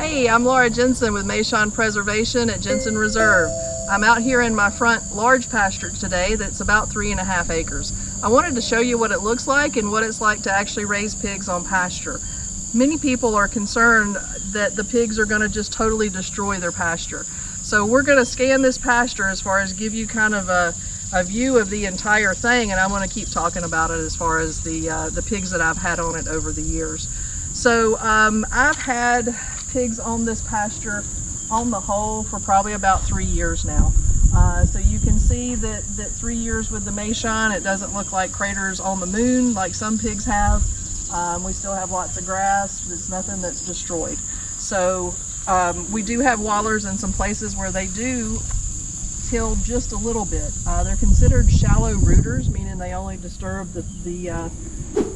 Hey, I'm Laura Jensen with Meishan Preservation at Jensen Reserve. I'm out here in my front large pasture today that's about 3.5 acres. I wanted to show you what it looks like and what it's like to actually raise pigs on pasture. Many people are concerned that the pigs are going to just totally destroy their pasture. So we're going to scan this pasture as far as give you kind of a view of the entire thing, and I'm going to keep talking about it as far as the pigs that I've had on it over the years. So I've had pigs on this pasture on the whole for probably about 3 years now. So you can see that 3 years with the Meishan, it doesn't look like craters on the moon like some pigs have. We still have lots of grass. There's nothing that's destroyed. So we do have wallers in some places where they do till just a little bit. They're considered shallow rooters, meaning they only disturb the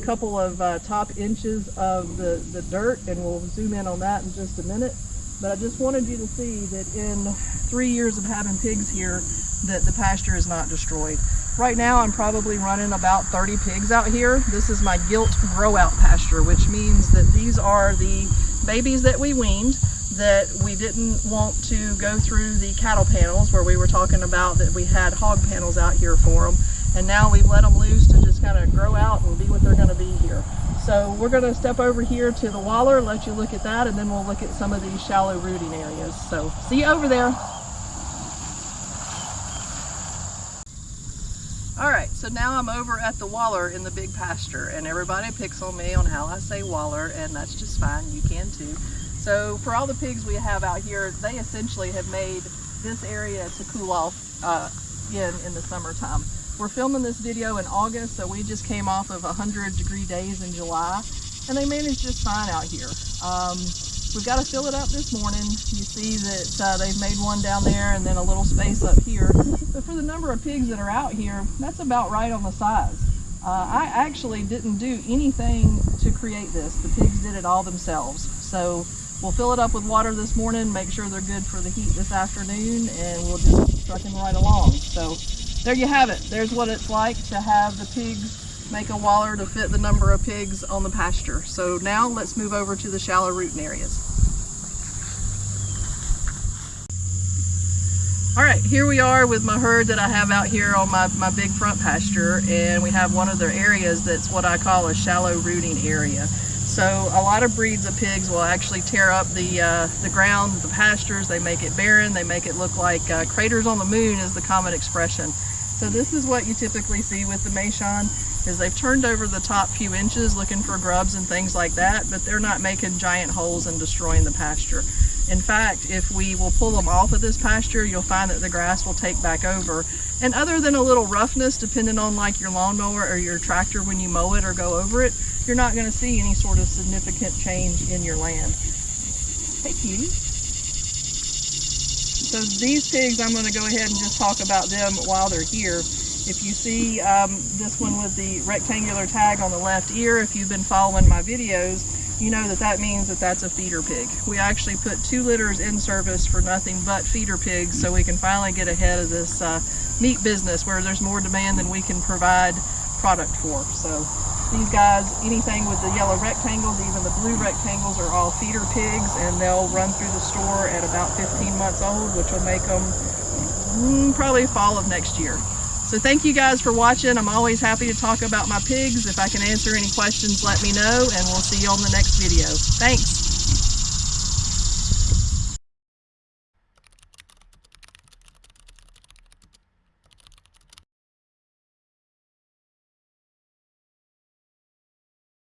couple of top inches of the dirt, and we'll zoom in on that in just a minute. But I just wanted you to see that in 3 years of having pigs here, that the pasture is not destroyed. Right now I'm probably running about 30 pigs out here. This is my gilt grow out pasture, which means that these are the babies that we weaned, that we didn't want to go through the cattle panels where we were talking about that we had hog panels out here for them. And now we've let them loose to just kind of grow out and be what they're going to be here. So we're going to step over here to the waller, let you look at that, and then we'll look at some of these shallow rooting areas. So see you over there. All right, so now I'm over at the waller in the big pasture, and everybody picks on me on how I say waller, and that's just fine. You can too. So for all the pigs we have out here, they essentially have made this area to cool off in the summertime. We're filming this video in August, so we just came off of 100-degree days in July, and they managed just fine out here. We've got to fill it up this morning. You see that they've made one down there and then a little space up here. But for the number of pigs that are out here, that's about right on the size. I actually didn't do anything to create this. The pigs did it all themselves. So we'll fill it up with water this morning, make sure they're good for the heat this afternoon, and we'll just keep trucking right along. So there you have it. There's what it's like to have the pigs make a waller to fit the number of pigs on the pasture. So now let's move over to the shallow rooting areas. All right, here we are with my herd that I have out here on my big front pasture, and we have one of their areas that's what I call a shallow rooting area. So a lot of breeds of pigs will actually tear up the ground, the pastures. They make it barren. They make it look like craters on the moon is the common expression. So this is what you typically see with the Meishan, is they've turned over the top few inches looking for grubs and things like that, but they're not making giant holes and destroying the pasture. In fact, if we will pull them off of this pasture, you'll find that the grass will take back over. And other than a little roughness, depending on like your lawnmower or your tractor when you mow it or go over it, you're not going to see any sort of significant change in your land. Hey, cutie. So these pigs, I'm going to go ahead and just talk about them while they're here. If you see this one with the rectangular tag on the left ear, if you've been following my videos, you know that means that that's a feeder pig. We actually put 2 litters in service for nothing but feeder pigs, so we can finally get ahead of this meat business where there's more demand than we can provide product for. So these guys, anything with the yellow rectangles, even the blue rectangles, are all feeder pigs, and they'll run through the store at about 15 months old, which will make them probably fall of next year. So thank you guys for watching. I'm always happy to talk about my pigs. If I can answer any questions, let me know, and we'll see you on the next video. Thanks.